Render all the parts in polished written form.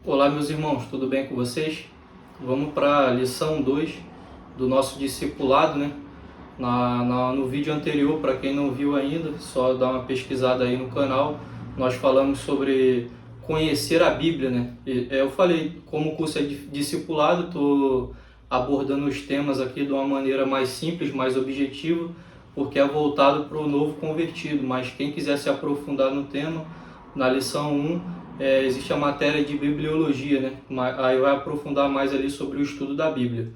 Olá, meus irmãos, tudo bem com vocês? Vamos para a lição 2 do nosso discipulado, né? No vídeo anterior, para quem não viu ainda, só dá uma pesquisada aí no canal, nós falamos sobre conhecer a Bíblia, né? Eu falei, como o curso é discipulado, estou abordando os temas aqui de uma maneira mais simples, mais objetiva, porque é voltado para o novo convertido, mas quem quiser se aprofundar no tema, na lição 1, existe a matéria de bibliologia, né? Aí vai aprofundar mais ali sobre o estudo da Bíblia.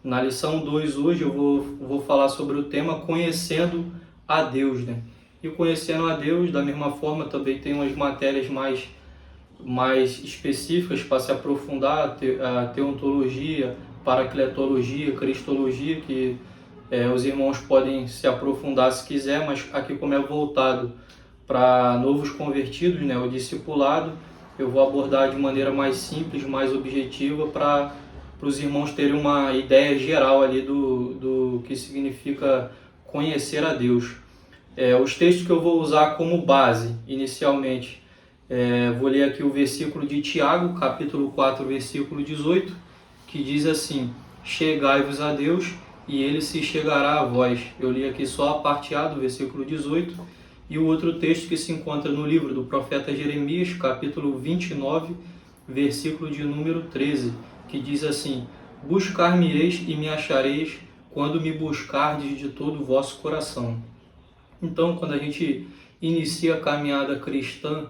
Na lição 2 hoje eu vou falar sobre o tema conhecendo a Deus, né? E conhecendo a Deus, da mesma forma, também tem umas matérias mais específicas para se aprofundar, a teontologia, paracletologia, cristologia, que os irmãos podem se aprofundar se quiser, mas aqui como é voltado para novos convertidos, né, o discipulado, eu vou abordar de maneira mais simples, mais objetiva, para os irmãos terem uma ideia geral ali do que significa conhecer a Deus. Os textos que eu vou usar como base, inicialmente, vou ler aqui o versículo de Tiago, capítulo 4, versículo 18, que diz assim: chegai-vos a Deus e ele se chegará a vós. Eu li aqui só a parte A do versículo 18, e o outro texto que se encontra no livro do profeta Jeremias, capítulo 29, versículo de número 13, que diz assim: buscar-me-eis e me achareis quando me buscardes de todo o vosso coração. Então, quando a gente inicia a caminhada cristã,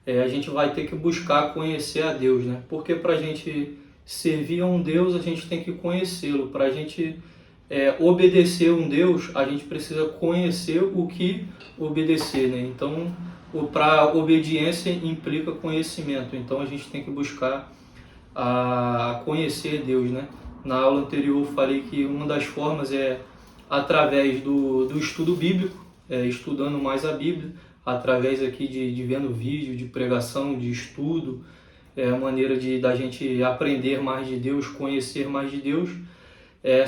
a gente vai ter que buscar conhecer a Deus, né? Porque para a gente servir a um Deus, a gente tem que conhecê-lo. Para a gente obedecer um Deus, a gente precisa conhecer o que obedecer, né? Então, para obediência implica conhecimento. Então, a gente tem que buscar a conhecer Deus, né? Na aula anterior eu falei que uma das formas é através do estudo bíblico, estudando mais a Bíblia, através aqui de vendo vídeo, de pregação, de estudo, a maneira da gente aprender mais de Deus, conhecer mais de Deus.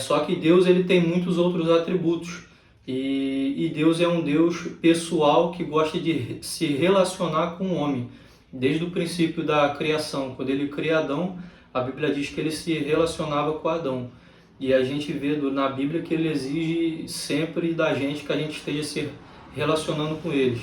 Só que Deus ele tem muitos outros atributos, e Deus é um Deus pessoal que gosta de se relacionar com o homem. Desde o princípio da criação, quando ele cria Adão, a Bíblia diz que ele se relacionava com Adão. E a gente vê na Bíblia que ele exige sempre da gente que a gente esteja se relacionando com eles.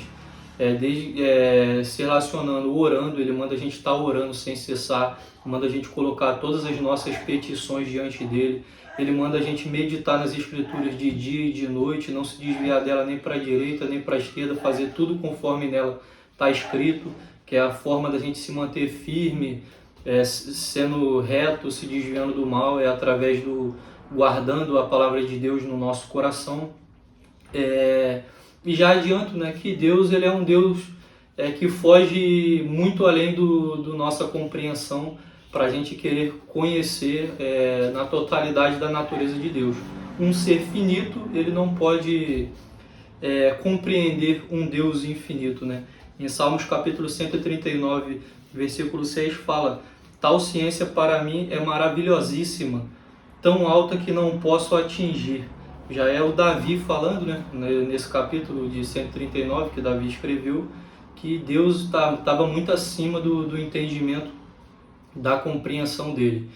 Se relacionando, orando, ele manda a gente estar orando sem cessar, manda a gente colocar todas as nossas petições diante dele, ele manda a gente meditar nas Escrituras de dia e de noite, não se desviar dela nem para a direita nem para a esquerda, fazer tudo conforme nela está escrito, que é a forma da gente se manter firme, sendo reto, se desviando do mal, através guardando a palavra de Deus no nosso coração. E já adianto, né, que Deus ele é um Deus que foge muito além do nossa compreensão, para a gente querer conhecer na totalidade da natureza de Deus. Um ser finito, ele não pode compreender um Deus infinito, né? Em Salmos capítulo 139, versículo 6, fala: tal ciência para mim é maravilhosíssima, tão alta que não posso atingir. Já é o Davi falando, né, nesse capítulo de 139 que Davi escreveu, que Deus estava muito acima do entendimento, da compreensão dele.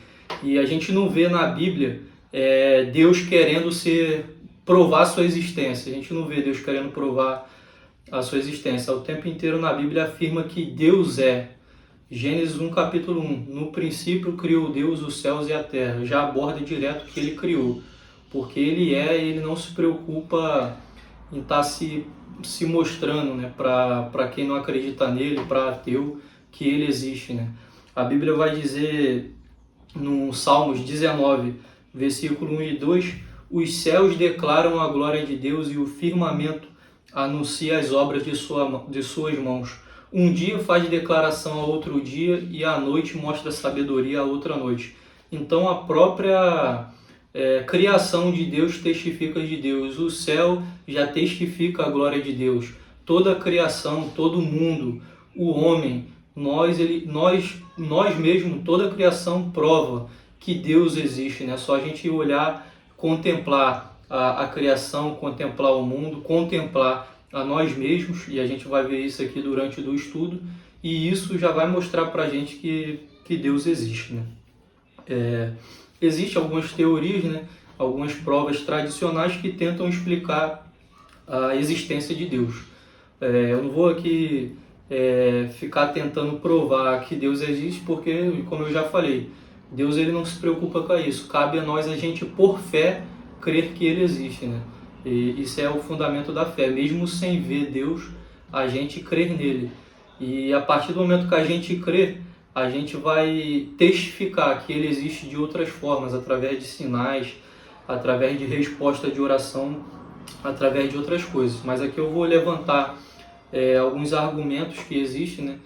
E a gente não vê na Bíblia Deus querendo provar sua existência. A gente não vê Deus querendo provar a sua existência. O tempo inteiro na Bíblia afirma que Deus é. Gênesis 1, capítulo 1. No princípio criou Deus os céus e a terra. Já aborda direto que ele criou. Porque ele não se preocupa em estar se mostrando, né, para quem não acredita nele, para ateu, que ele existe, né? A Bíblia vai dizer no Salmos 19, versículo 1 e 2, os céus declaram a glória de Deus e o firmamento anuncia as obras de suas mãos. Um dia faz declaração a outro dia e a noite mostra sabedoria a outra noite. Então a própria criação de Deus testifica de Deus. O céu já testifica a glória de Deus. Toda a criação, todo mundo, o homem, nós mesmos, toda a criação prova que Deus existe, né? Só a gente olhar, contemplar a criação, contemplar o mundo, contemplar a nós mesmos, e a gente vai ver isso aqui durante o estudo, e isso já vai mostrar para a gente que que Deus existe, né? Existem algumas teorias, né, algumas provas tradicionais que tentam explicar a existência de Deus. Eu não vou aqui ficar tentando provar que Deus existe, porque, como eu já falei, Deus ele não se preocupa com isso. Cabe a nós, a gente, por fé, crer que Ele existe, né? E isso é o fundamento da fé. Mesmo sem ver Deus, a gente crer nele. E a partir do momento que a gente crê, a gente vai testificar que Ele existe de outras formas, através de sinais, através de resposta de oração, através de outras coisas. Mas aqui eu vou levantar alguns argumentos que existem, né?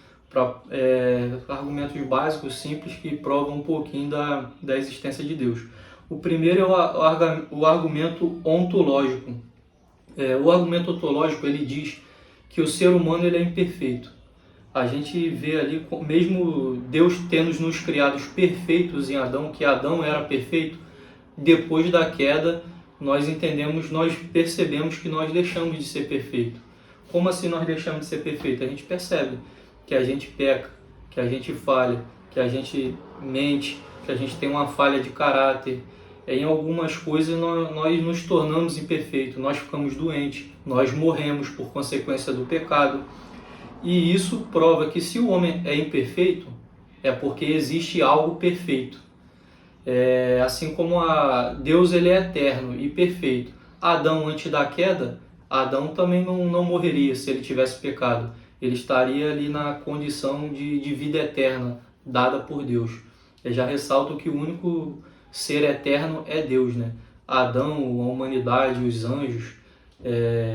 Argumentos básicos, simples, que provam um pouquinho da existência de Deus. O primeiro é o argumento ontológico. O argumento ontológico, ele diz que o ser humano ele é imperfeito. A gente vê ali, mesmo Deus tendo nos criados perfeitos em Adão, que Adão era perfeito, depois da queda nós percebemos que nós deixamos de ser perfeito. Como assim nós deixamos de ser perfeito? A gente percebe que a gente peca, que a gente falha, que a gente mente, que a gente tem uma falha de caráter. Em algumas coisas nós nos tornamos imperfeitos, nós ficamos doentes, nós morremos por consequência do pecado. E isso prova que se o homem é imperfeito, é porque existe algo perfeito. Assim como Deus ele é eterno e perfeito. Adão, antes da queda, Adão também não morreria se ele tivesse pecado. Ele estaria ali na condição de vida eterna, dada por Deus. Eu já ressalto que o único ser eterno é Deus, né? Adão, a humanidade, os anjos,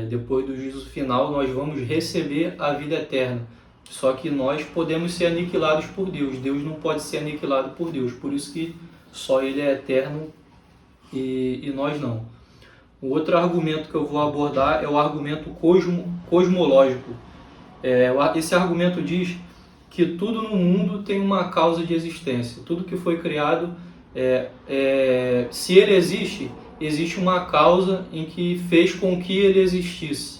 depois do juízo final, nós vamos receber a vida eterna. Só que nós podemos ser aniquilados por Deus. Deus não pode ser aniquilado por Deus. Por isso que só Ele é eterno e nós não. O outro argumento que eu vou abordar é o argumento cosmológico. Esse argumento diz que tudo no mundo tem uma causa de existência. Tudo que foi criado, se ele existe, existe uma causa em que fez com que ele existisse.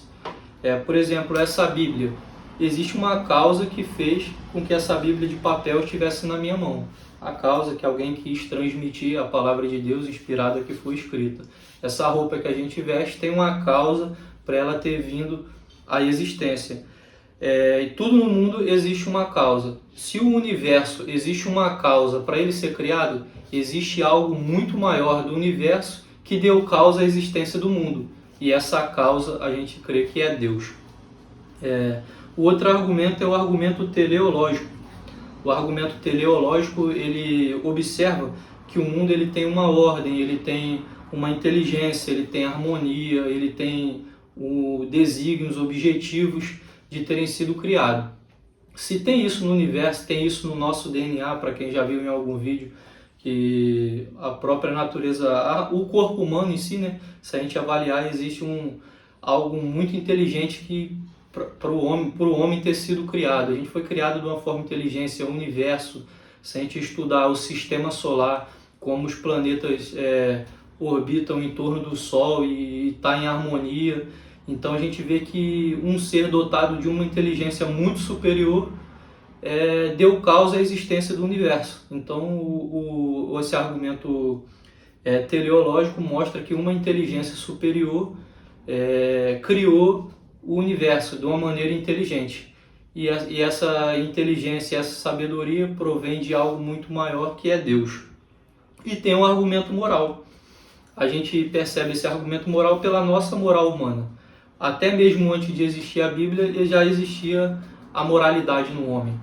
Por exemplo, essa Bíblia. Existe uma causa que fez com que essa Bíblia de papel estivesse na minha mão. A causa que alguém quis transmitir a palavra de Deus inspirada que foi escrita. Essa roupa que a gente veste tem uma causa para ela ter vindo à existência. E tudo no mundo existe uma causa. Se o universo existe uma causa para ele ser criado, existe algo muito maior do universo que deu causa à existência do mundo. E essa causa a gente crê que é Deus. O outro argumento é o argumento teleológico. O argumento teleológico, ele observa que o mundo ele tem uma ordem, ele tem uma inteligência, ele tem harmonia, ele tem desígnios, objetivos de terem sido criados. Se tem isso no universo, tem isso no nosso DNA, para quem já viu em algum vídeo, que a própria natureza, o corpo humano em si, né, se a gente avaliar, existe algo muito inteligente que para o homem ter sido criado. A gente foi criado de uma forma inteligente, o universo. Se a gente estudar o sistema solar, como os planetas orbitam em torno do Sol e está em harmonia, então a gente vê que um ser dotado de uma inteligência muito superior deu causa à existência do universo. Então esse argumento teleológico mostra que uma inteligência superior criou o universo de uma maneira inteligente. E essa inteligência, essa sabedoria provém de algo muito maior, que é Deus. E tem um argumento moral. A gente percebe esse argumento moral pela nossa moral humana. Até mesmo antes de existir a Bíblia, já existia a moralidade no homem.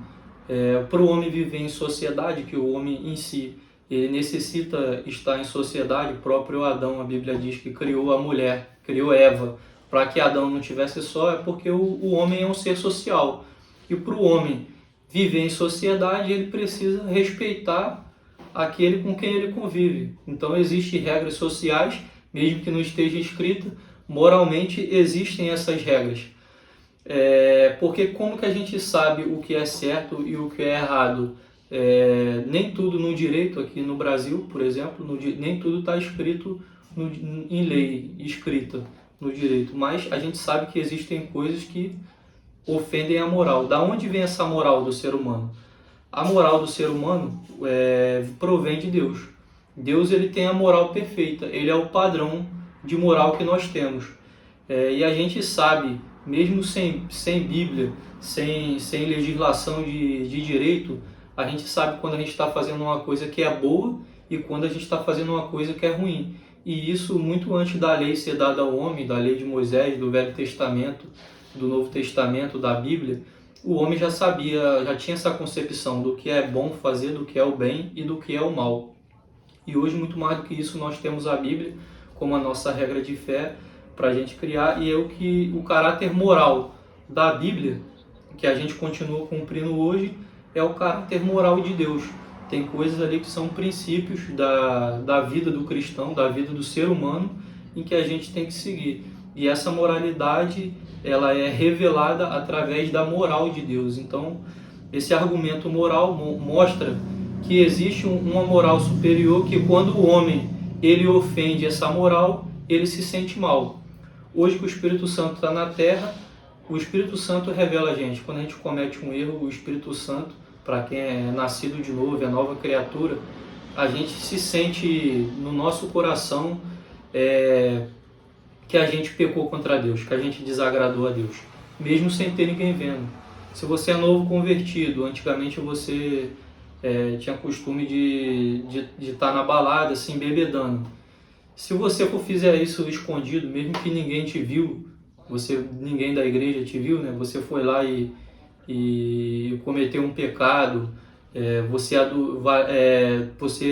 Para o homem viver em sociedade, que o homem em si ele necessita estar em sociedade, o próprio Adão, a Bíblia diz que criou a mulher, criou Eva, para que Adão não tivesse só, porque o homem é um ser social. E para o homem viver em sociedade, ele precisa respeitar aquele com quem ele convive. Então existem regras sociais, mesmo que não esteja escrita, moralmente existem essas regras. Porque como que a gente sabe o que é certo e o que é errado? Nem tudo no direito, aqui no Brasil, por exemplo, nem tudo está escrito em lei, escrita no direito, mas a gente sabe que existem coisas que ofendem a moral. Da onde vem essa moral do ser humano? A moral do ser humano provém de Deus. Deus ele tem a moral perfeita, ele é o padrão de moral que nós temos. E a gente sabe, mesmo sem Bíblia, sem legislação de direito, a gente sabe quando a gente está fazendo uma coisa que é boa e quando a gente está fazendo uma coisa que é ruim. E isso muito antes da lei ser dada ao homem, da lei de Moisés, do Velho Testamento, do Novo Testamento, da Bíblia, o homem já sabia, já tinha essa concepção do que é bom fazer, do que é o bem e do que é o mal. E hoje, muito mais do que isso, nós temos a Bíblia como a nossa regra de fé para a gente criar, e é o caráter moral da Bíblia, que a gente continua cumprindo hoje, é o caráter moral de Deus. Tem coisas ali que são princípios da vida do cristão, da vida do ser humano, em que a gente tem que seguir. E essa moralidade, ela é revelada através da moral de Deus. Então, esse argumento moral mostra que existe uma moral superior, que quando o homem ele ofende essa moral, ele se sente mal. Hoje que o Espírito Santo está na Terra, o Espírito Santo revela a gente. Quando a gente comete um erro, o Espírito Santo, para quem é nascido de novo, é nova criatura, a gente se sente no nosso coração que a gente pecou contra Deus, que a gente desagradou a Deus, mesmo sem ter ninguém vendo. Se você é novo convertido, antigamente você tinha costume de estar na balada, assim, bebedando. Se você fizer isso escondido, mesmo que ninguém te viu, ninguém da igreja te viu, né? Você foi lá e cometeu um pecado, você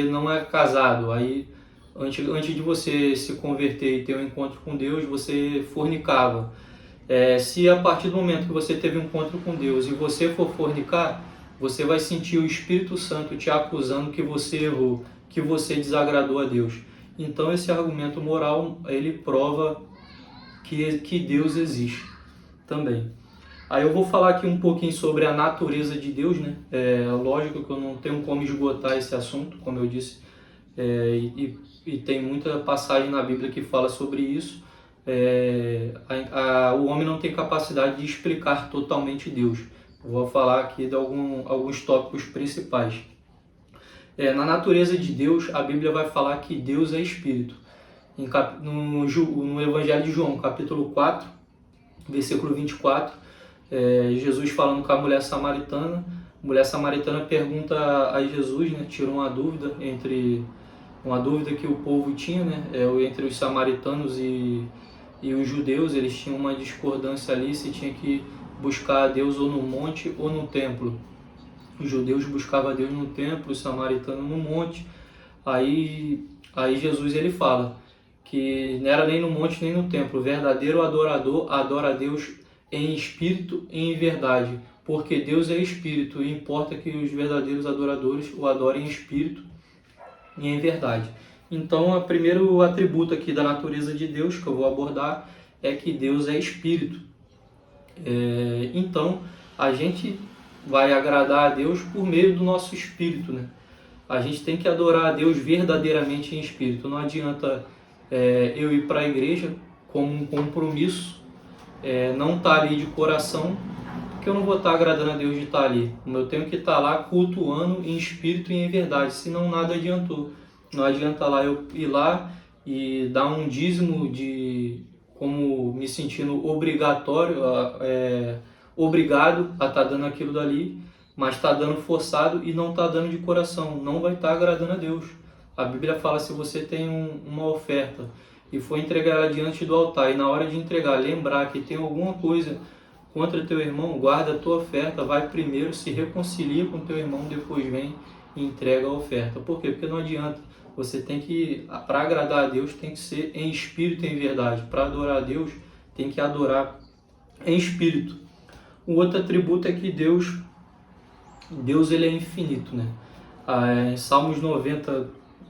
não é casado, aí antes de você se converter e ter um encontro com Deus, você fornicava. Se a partir do momento que você teve um encontro com Deus e você for fornicar, você vai sentir o Espírito Santo te acusando que você errou, que você desagradou a Deus. Então esse argumento moral, ele prova que Deus existe também. Aí eu vou falar aqui um pouquinho sobre a natureza de Deus, né? Lógico que eu não tenho como esgotar esse assunto, como eu disse, e tem muita passagem na Bíblia que fala sobre isso. O homem não tem capacidade de explicar totalmente Deus. Eu vou falar aqui de alguns tópicos principais. Na natureza de Deus, a Bíblia vai falar que Deus é Espírito. No Evangelho de João, capítulo 4, versículo 24, Jesus falando com a mulher samaritana. A mulher samaritana pergunta a Jesus, né, tira uma dúvida que o povo tinha, né, entre os samaritanos e os judeus. Eles tinham uma discordância ali, se tinha que buscar a Deus ou no monte ou no templo. Os judeus buscavam a Deus no templo, os samaritanos no monte. Aí Jesus ele fala que não era nem no monte nem no templo. O verdadeiro adorador adora a Deus em espírito e em verdade, porque Deus é espírito e importa que os verdadeiros adoradores o adorem em espírito e em verdade. Então, o primeiro atributo aqui da natureza de Deus que eu vou abordar é que Deus é espírito. Então, a gente vai agradar a Deus por meio do nosso espírito, né? A gente tem que adorar a Deus verdadeiramente em espírito. Não adianta eu ir para a igreja como um compromisso, não estar ali de coração, porque eu não vou estar agradando a Deus de estar ali. Eu tenho que estar lá cultuando em espírito e em verdade, senão nada adiantou. Não adianta eu ir lá e dar um dízimo como me sentindo obrigado a estar dando aquilo dali, mas está dando forçado e não está dando de coração, não vai estar agradando a Deus. A Bíblia fala, se você tem uma oferta e for entregar ela diante do altar, e na hora de entregar lembrar que tem alguma coisa contra teu irmão, guarda a tua oferta, vai primeiro, se reconcilia com teu irmão, depois vem e entrega a oferta. Por quê? Porque não adianta. Você tem que, para agradar a Deus, tem que ser em espírito e em verdade. Para adorar a Deus, tem que adorar em espírito. O outro atributo é que Deus ele é infinito, né? Em Salmos 90,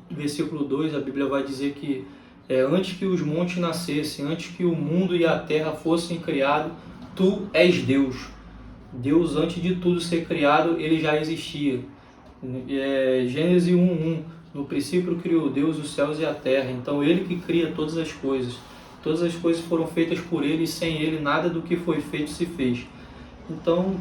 versículo 2, a Bíblia vai dizer que antes que os montes nascessem, antes que o mundo e a terra fossem criados, tu és Deus. Deus, antes de tudo ser criado, ele já existia. Gênesis 1:1, no princípio criou Deus os céus e a terra. Então ele que cria todas as coisas. Todas as coisas foram feitas por ele, e sem ele nada do que foi feito se fez. Então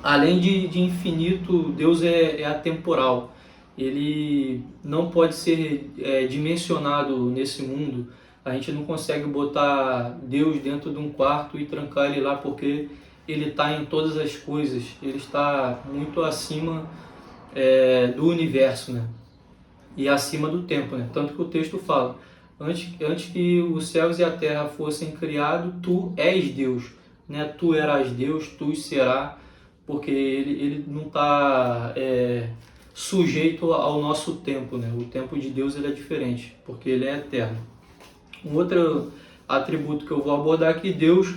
Além de infinito, Deus é atemporal. Ele não pode ser dimensionado nesse mundo. A gente não consegue botar Deus dentro de um quarto e trancar ele lá, porque ele está em todas as coisas. Ele está muito acima do universo, né? E acima do tempo, né? Tanto que o texto fala, antes que os céus e a terra fossem criados, tu és Deus, né? Tu eras Deus, tu será, porque ele não está sujeito ao nosso tempo, né? O tempo de Deus ele é diferente, porque ele é eterno. Um outro atributo que eu vou abordar aqui, Deus,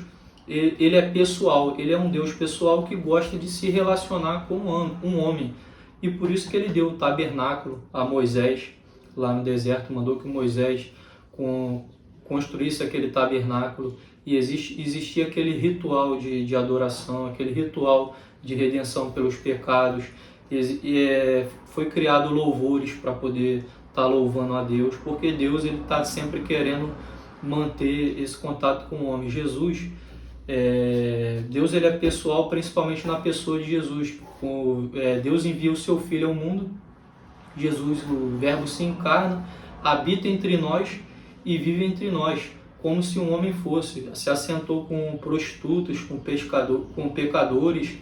ele é pessoal, ele é um Deus pessoal que gosta de se relacionar com um homem. E por isso que ele deu o tabernáculo a Moisés, lá no deserto, mandou que Moisés construísse aquele tabernáculo, e existia aquele ritual de adoração, aquele ritual de redenção pelos pecados, foi criado louvores para poder estar louvando a Deus, porque Deus está sempre querendo manter esse contato com o homem. Jesus, Deus ele é pessoal, principalmente na pessoa de Jesus. Deus envia o seu Filho ao mundo, Jesus, o Verbo se encarna, habita entre nós e vive entre nós, como se um homem fosse. Se assentou com prostitutas, com pecadores,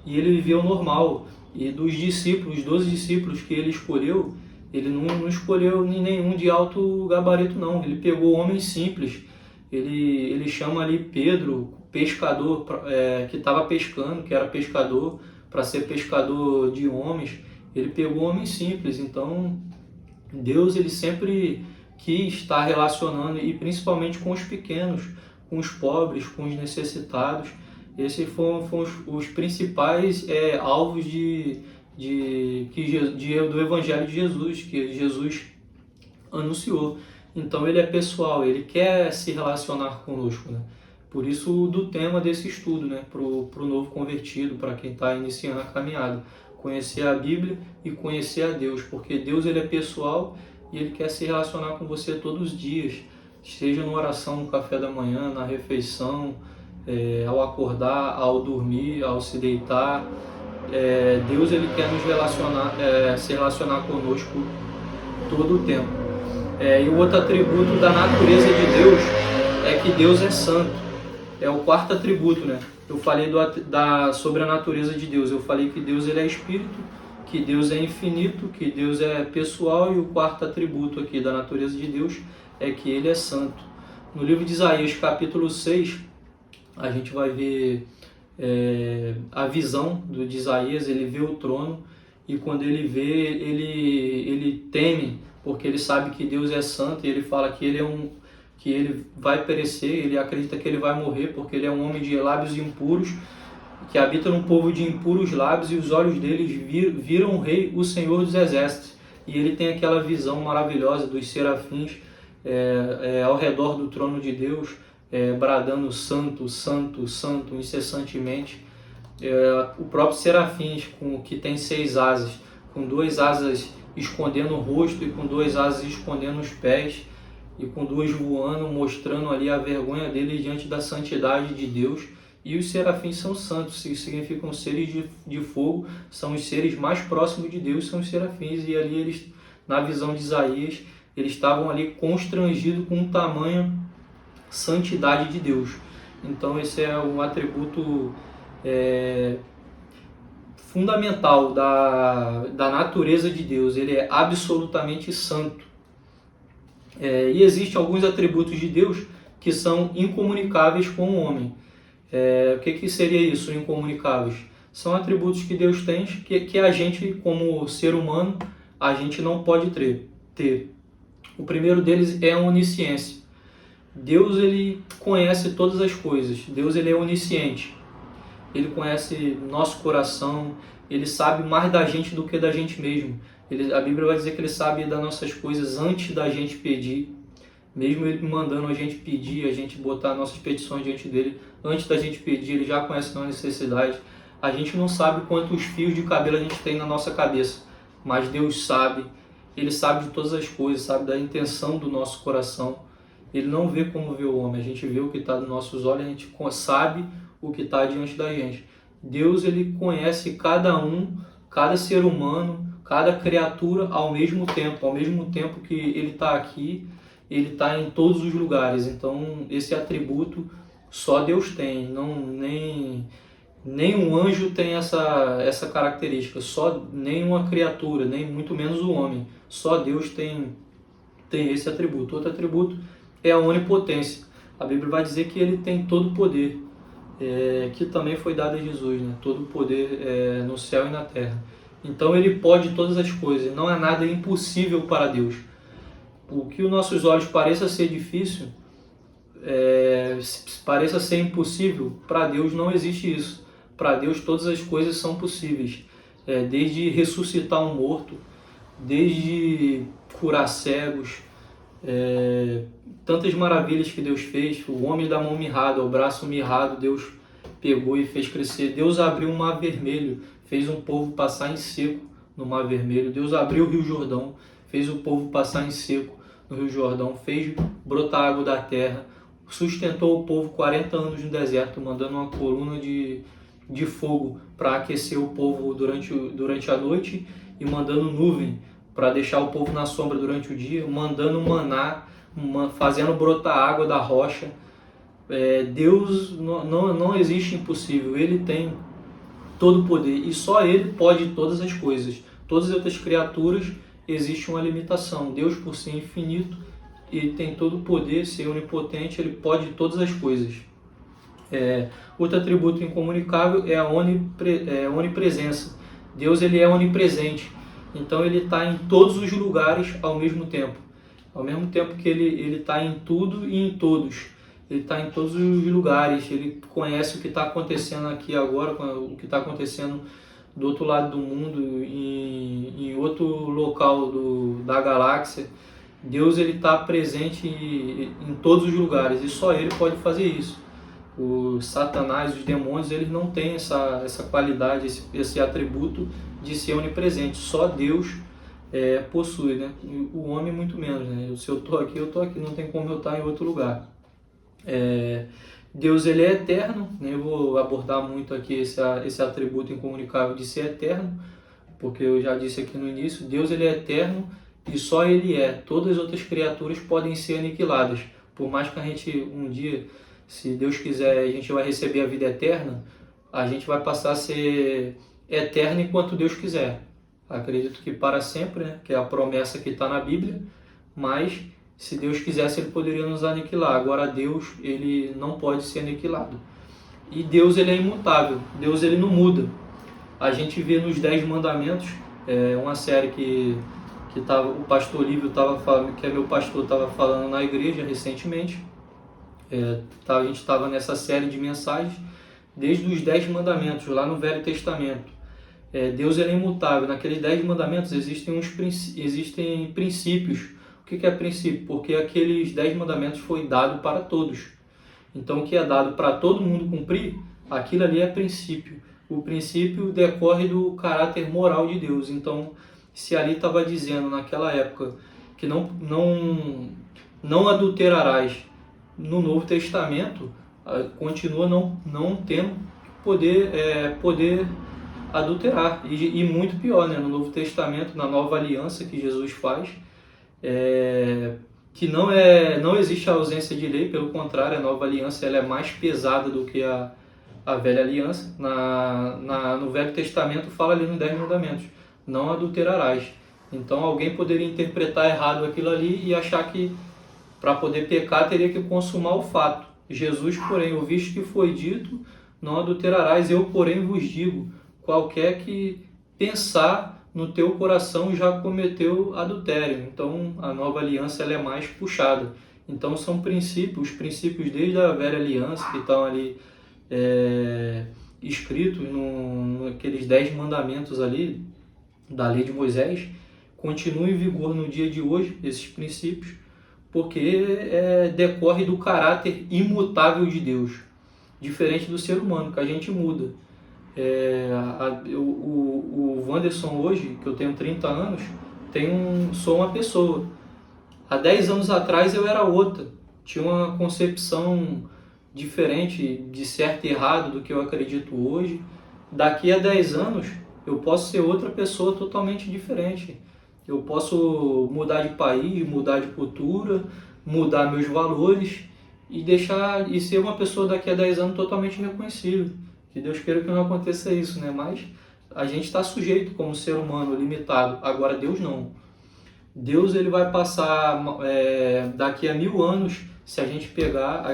e ele viveu normal. E dos discípulos, 12 discípulos que ele escolheu, ele não escolheu nenhum de alto gabarito, não. Ele pegou homens simples. Ele chama ali Pedro, pescador, que estava pescando, que era pescador, para ser pescador de homens. Ele pegou homens simples. Então, Deus ele sempre quis estar relacionando, e principalmente com os pequenos, com os pobres, com os necessitados. Esses foram os principais alvos do Evangelho de Jesus, que Jesus anunciou. Então ele é pessoal, ele quer se relacionar conosco, né? Por isso do tema desse estudo, né? Para o novo convertido, para quem está iniciando a caminhada. Conhecer a Bíblia e conhecer a Deus, porque Deus ele é pessoal e ele quer se relacionar com você todos os dias, seja na oração, no café da manhã, na refeição, ao acordar, ao dormir, ao se deitar. Deus ele quer se relacionar conosco todo o tempo. E o outro atributo da natureza de Deus é que Deus é santo. É o quarto atributo, né? Eu falei sobre a natureza de Deus. Eu falei que Deus ele é espírito, que Deus é infinito, que Deus é pessoal, e o quarto atributo aqui da natureza de Deus é que ele é santo. No livro de Isaías, capítulo 6, a gente vai ver a visão de Isaías. Ele vê o trono, e quando ele vê, ele teme, porque ele sabe que Deus é santo, e ele fala que ele vai perecer, ele acredita que ele vai morrer, porque ele é um homem de lábios impuros, que habita num povo de impuros lábios, e os olhos deles viram o Rei, o Senhor dos Exércitos. E ele tem aquela visão maravilhosa dos serafins ao redor do trono de Deus, bradando santo, santo, santo, incessantemente. O próprio serafins, que tem 6 asas, com 2 asas escondendo o rosto e com 2 asas escondendo os pés, e com 2 voando, mostrando ali a vergonha dele diante da santidade de Deus. E os serafins são santos, significam seres de fogo, são os seres mais próximos de Deus, são os serafins. E ali eles, na visão de Isaías, eles estavam ali constrangidos com o tamanho santidade de Deus. Então esse é um atributo fundamental da natureza de Deus. Ele é absolutamente santo. E existem alguns atributos de Deus que são incomunicáveis com o homem. O que seria isso, incomunicáveis? São atributos que Deus tem que a gente, como ser humano, a gente não pode ter. O primeiro deles é a onisciência. Deus ele conhece todas as coisas. Deus ele é onisciente. Ele conhece nosso coração. Ele sabe mais da gente do que da gente mesmo. A Bíblia vai dizer que ele sabe das nossas coisas antes da gente pedir. Mesmo ele mandando a gente pedir, a gente botar nossas petições diante dele, antes da gente pedir, ele já conhece a nossa necessidade. A gente não sabe quantos fios de cabelo a gente tem na nossa cabeça, mas Deus sabe. Ele sabe de todas as coisas, sabe da intenção do nosso coração. Ele não vê como vê o homem, a gente vê o que está nos nossos olhos, a gente sabe o que está diante da gente. Deus ele conhece cada um, cada ser humano, cada criatura ao mesmo tempo que ele está aqui, ele está em todos os lugares. Então esse atributo só Deus tem, nem um anjo tem essa característica, só nenhuma criatura, nem muito menos o homem. Só Deus tem esse atributo. Outro atributo é a onipotência. A Bíblia vai dizer que ele tem todo o poder, que também foi dado a Jesus, né? Todo o poder no céu e na terra. Então ele pode todas as coisas, não há nada impossível para Deus. O que os nossos olhos pareça ser difícil, pareça ser impossível, para Deus não existe isso. Para Deus todas as coisas são possíveis, desde ressuscitar um morto, desde curar cegos, tantas maravilhas que Deus fez. O homem da mão mirrada, o braço mirrado, Deus pegou e fez crescer. Deus abriu o mar vermelho, fez um povo passar em seco no mar vermelho. Deus abriu o Rio Jordão, fez o povo passar em seco no Rio Jordão, fez brotar água da terra, sustentou o povo 40 anos no deserto, mandando uma coluna de fogo para aquecer o povo durante a noite e mandando nuvem para deixar o povo na sombra durante o dia, mandando maná, fazendo brotar água da rocha. Deus não existe impossível, ele tem todo o poder e só ele pode todas as coisas. Todas as outras criaturas existe uma limitação. Deus, por ser infinito, ele tem todo o poder, ser onipotente, ele pode todas as coisas. Outro atributo incomunicável é a onipresença. Deus ele é onipresente, então ele está em todos os lugares ao mesmo tempo. Ao mesmo tempo que ele está em tudo e em todos. Ele está em todos os lugares, ele conhece o que está acontecendo aqui agora, o que está acontecendo do outro lado do mundo, em outro local da galáxia. Deus ele está presente em todos os lugares e só ele pode fazer isso. O Satanás, os demônios, eles não têm essa qualidade, esse atributo de ser onipresente. Só Deus possui, né? O homem muito menos, né? Se eu estou aqui, não tem como eu estar em outro lugar. Deus ele é eterno, né? Eu vou abordar muito aqui esse atributo incomunicável de ser eterno, porque eu já disse aqui no início, Deus ele é eterno e só ele é. Todas as outras criaturas podem ser aniquiladas. Por mais que a gente um dia, se Deus quiser, a gente vai receber a vida eterna, a gente vai passar a ser eterno enquanto Deus quiser. Acredito que para sempre, né? Que é a promessa que está na Bíblia, mas se Deus quisesse, ele poderia nos aniquilar. Agora Deus, ele não pode ser aniquilado. E Deus, ele é imutável. Deus, ele não muda. A gente vê nos 10 Mandamentos, uma série que o pastor Lívio estava falando, que é meu pastor, estava falando na igreja recentemente. A gente estava nessa série de mensagens desde os 10 Mandamentos, lá no Velho Testamento. Deus ele é imutável. Naqueles 10 Mandamentos existem princípios. O que é princípio? Porque aqueles 10 Mandamentos foi dado para todos. Então o que é dado para todo mundo cumprir, aquilo ali é princípio. O princípio decorre do caráter moral de Deus. Então, se ali estava dizendo naquela época que não adulterarás, no Novo Testamento continua não tendo poder adulterar. E muito pior, né? No Novo Testamento, na nova aliança que Jesus faz, que não existe a ausência de lei, pelo contrário, a nova aliança ela é mais pesada do que a velha aliança. No Velho Testamento fala ali nos 10 Mandamentos, não adulterarás. Então alguém poderia interpretar errado aquilo ali e achar que para poder pecar teria que consumar o fato. Jesus, porém, ouviste que foi dito, não adulterarás, eu, porém, vos digo, qualquer que pensar no teu coração já cometeu adultério. Então a nova aliança ela é mais puxada. Então são princípios, os princípios desde a velha aliança que estão ali escritos naqueles 10 mandamentos ali da lei de Moisés, continuam em vigor no dia de hoje, esses princípios, porque decorre do caráter imutável de Deus, diferente do ser humano, que a gente muda. O Wanderson hoje, que eu tenho 30 anos, sou uma pessoa. Há 10 anos atrás eu era outra, tinha uma concepção diferente de certo e errado do que eu acredito hoje. daqui a 10 anos eu posso ser outra pessoa totalmente diferente. Eu posso mudar de país, mudar de cultura, mudar meus valores e ser uma pessoa daqui a 10 anos totalmente reconhecível. Que Deus queira que não aconteça isso, né? Mas a gente está sujeito como ser humano, limitado. Agora Deus não. Deus ele vai passar daqui a 1000 anos, se a gente pegar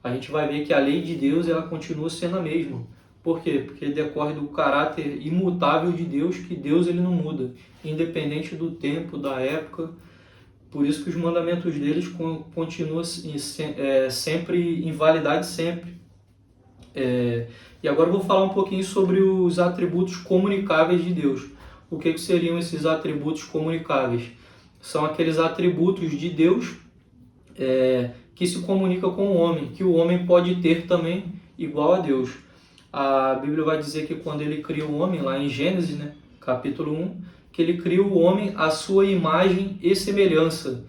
a gente vai ver que a lei de Deus ela continua sendo a mesma. Por quê? Porque decorre do caráter imutável de Deus, que Deus ele não muda, independente do tempo, da época. Por isso que os mandamentos deles continuam sempre em validade sempre. E agora eu vou falar um pouquinho sobre os atributos comunicáveis de Deus. O que seriam esses atributos comunicáveis? São aqueles atributos de Deus que se comunicam com o homem, que o homem pode ter também igual a Deus. A Bíblia vai dizer que quando ele cria o homem, lá em Gênesis, né, capítulo 1, que ele cria o homem à sua imagem e semelhança.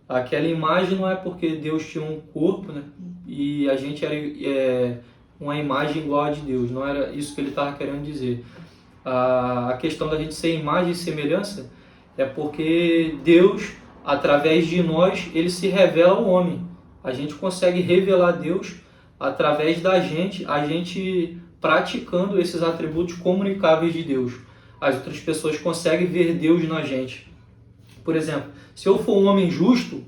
Aquela imagem não é porque Deus tinha um corpo, né, e a gente era uma imagem igual a de Deus, não era isso que ele estava querendo dizer. A questão da gente ser imagem e semelhança é porque Deus, através de nós, ele se revela ao homem. A gente consegue revelar Deus através da gente, a gente praticando esses atributos comunicáveis de Deus. As outras pessoas conseguem ver Deus na gente. Por exemplo, se eu for um homem justo,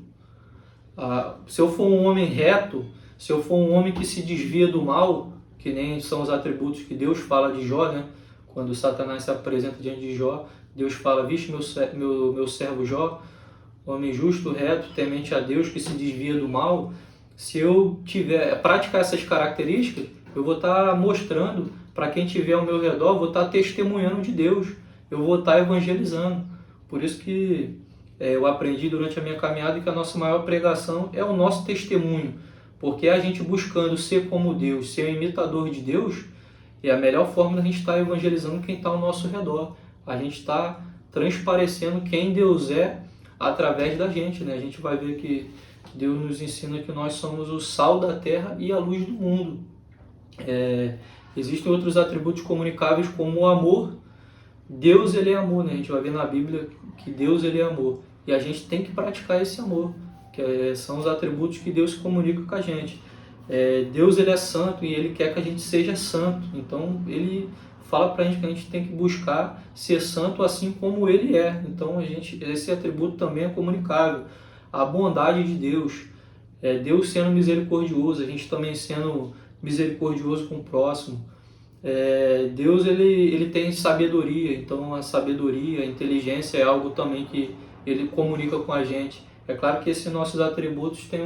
se eu for um homem reto, se eu for um homem que se desvia do mal, que nem são os atributos que Deus fala de Jó, né? Quando Satanás se apresenta diante de Jó, Deus fala: vixe, meu servo Jó, homem justo, reto, temente a Deus, que se desvia do mal. Se eu praticar essas características, eu vou estar mostrando para quem estiver ao meu redor, eu vou estar testemunhando de Deus, eu vou estar evangelizando. Por isso que eu aprendi durante a minha caminhada que a nossa maior pregação é o nosso testemunho, porque a gente buscando ser como Deus, ser um imitador de Deus, é a melhor forma da gente estar evangelizando quem está ao nosso redor. A gente está transparecendo quem Deus é através da gente, né? A gente vai ver que Deus nos ensina que nós somos o sal da terra e a luz do mundo. Existem outros atributos comunicáveis como o amor. Deus ele é amor, né? A gente vai ver na Bíblia que Deus ele é amor. E a gente tem que praticar esse amor, que são os atributos que Deus comunica com a gente. Deus ele é santo e ele quer que a gente seja santo. Então ele fala pra gente que a gente tem que buscar ser santo assim como ele é. Então esse atributo também é comunicável. A bondade de Deus, Deus sendo misericordioso, a gente também sendo misericordioso com o próximo. Deus ele tem sabedoria, então a sabedoria, a inteligência é algo também que ele comunica com a gente. É claro que esses nossos atributos têm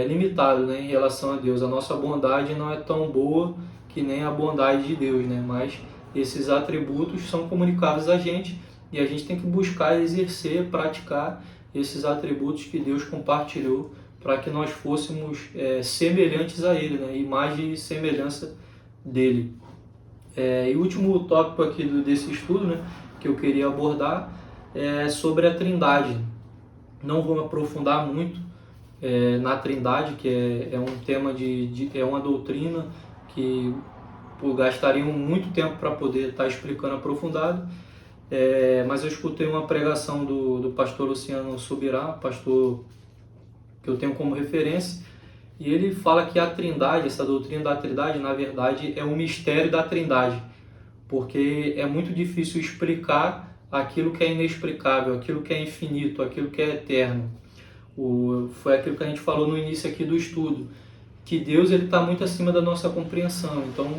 limitado, né, em relação a Deus. A nossa bondade não é tão boa que nem a bondade de Deus, né? Mas esses atributos são comunicados a gente e a gente tem que buscar exercer, praticar esses atributos que Deus compartilhou para que nós fôssemos semelhantes a Ele, né? Imagem e semelhança dele. E o último tópico aqui desse estudo, né, que eu queria abordar é sobre a Trindade. Não vou me aprofundar muito na Trindade, que é um tema é uma doutrina que gastariam muito tempo para poder estar explicando aprofundado. Mas eu escutei uma pregação do pastor Luciano Subirá, pastor que eu tenho como referência, e ele fala que a Trindade, essa doutrina da Trindade, na verdade é um mistério da Trindade, porque é muito difícil explicar aquilo que é inexplicável, aquilo que é infinito, aquilo que é eterno. Foi aquilo que a gente falou no início aqui do estudo, que Deus está muito acima da nossa compreensão, então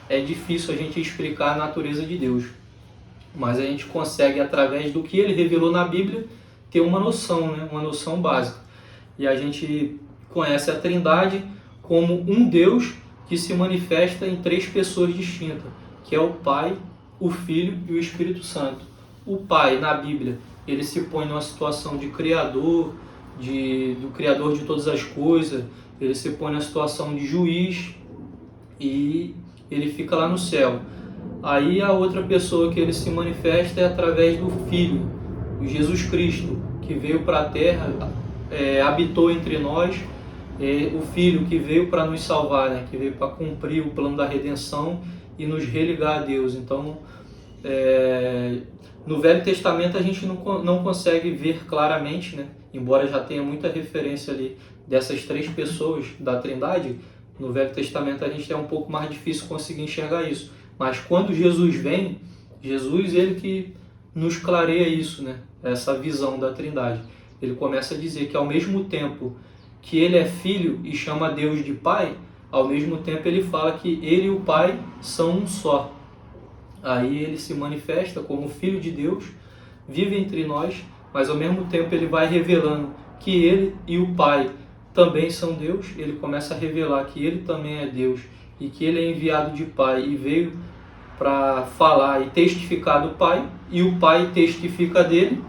é difícil a gente explicar a natureza de Deus. Mas a gente consegue, através do que ele revelou na Bíblia, ter uma noção, né? Uma noção básica. E a gente conhece a Trindade como um Deus que se manifesta em 3 pessoas distintas, que é o Pai, o Filho e o Espírito Santo. O Pai, na Bíblia, ele se põe numa situação de Criador, do Criador de todas as coisas, ele se põe na situação de juiz e ele fica lá no céu. Aí a outra pessoa que ele se manifesta é através do Filho, o Jesus Cristo, que veio para a Terra, habitou entre nós, o Filho que veio para nos salvar, né? Que veio para cumprir o plano da redenção e nos religar a Deus. Então, no Velho Testamento a gente não consegue ver claramente, né? Embora já tenha muita referência ali dessas três pessoas da Trindade, no Velho Testamento a gente é um pouco mais difícil conseguir enxergar isso. Mas quando Jesus vem, Jesus ele que nos clareia isso, né? Essa visão da Trindade. Ele começa a dizer que ao mesmo tempo que ele é filho e chama Deus de Pai, ao mesmo tempo ele fala que ele e o Pai são um só. Aí ele se manifesta como Filho de Deus, vive entre nós, mas ao mesmo tempo ele vai revelando que ele e o Pai também são Deus. Ele começa a revelar que ele também é Deus e que ele é enviado de Pai e veio para falar e testificar do Pai, e o Pai testifica dele.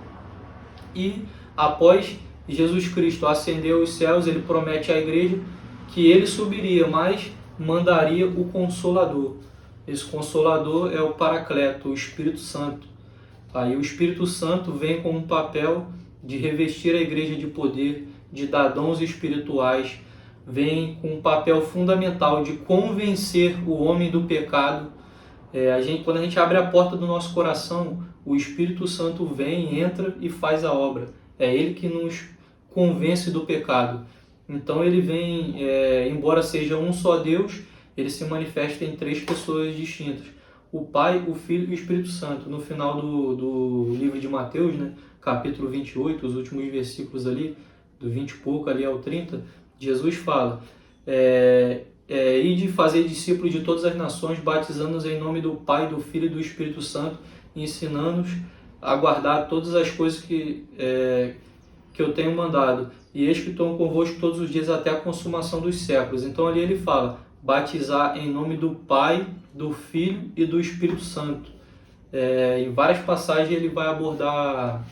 E após Jesus Cristo ascender aos céus, ele promete à igreja que ele subiria, mas mandaria o Consolador. Esse Consolador é o Paracleto, o Espírito Santo. Aí o Espírito Santo vem com um papel de revestir a igreja de poder, de dar dons espirituais, vem com um papel fundamental de convencer o homem do pecado. Quando a gente abre a porta do nosso coração, o Espírito Santo vem, entra e faz a obra. É ele que nos convence do pecado. Então ele vem, embora seja um só Deus, ele se manifesta em três pessoas distintas: o Pai, o Filho e o Espírito Santo. No final do livro de Mateus, né, capítulo 28, os últimos versículos ali, do 20 e pouco ali ao 30, Jesus fala: ide fazer discípulos de todas as nações, batizando-os em nome do Pai, do Filho e do Espírito Santo, ensinando-os a guardar todas as coisas que eu tenho mandado. E eis que estou convosco todos os dias até a consumação dos séculos. Então ali ele fala: batizar em nome do Pai, do Filho e do Espírito Santo. Em várias passagens ele vai abordar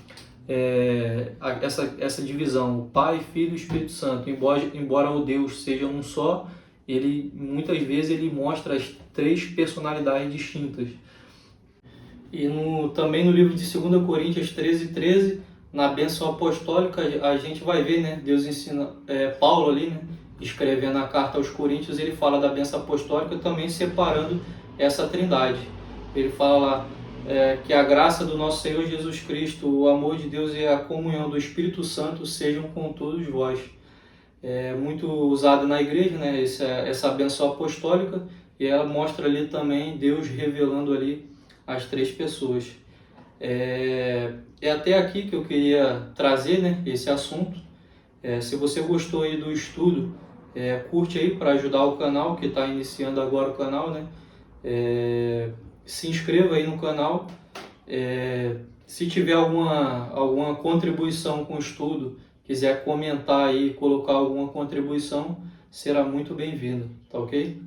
essa divisão: o Pai, Filho e Espírito Santo. Embora o Deus seja um só, ele muitas vezes ele mostra as três personalidades distintas. E também no livro de 2 Coríntios 13:13, na bênção apostólica, a gente vai ver, né, Deus ensina, Paulo ali, né, escrevendo a carta aos Coríntios, ele fala da bênção apostólica também separando essa trindade. Ele fala lá que a graça do nosso Senhor Jesus Cristo, o amor de Deus e a comunhão do Espírito Santo sejam com todos vós. É muito usada na igreja, né, essa bênção apostólica, e ela mostra ali também Deus revelando ali as três pessoas. É até aqui que eu queria trazer, né, esse assunto. Se você gostou aí do estudo, curte aí para ajudar o canal, que está iniciando agora o canal, né? Se inscreva aí no canal. Se tiver alguma contribuição com o estudo, quiser comentar aí, colocar alguma contribuição, será muito bem-vindo, tá ok?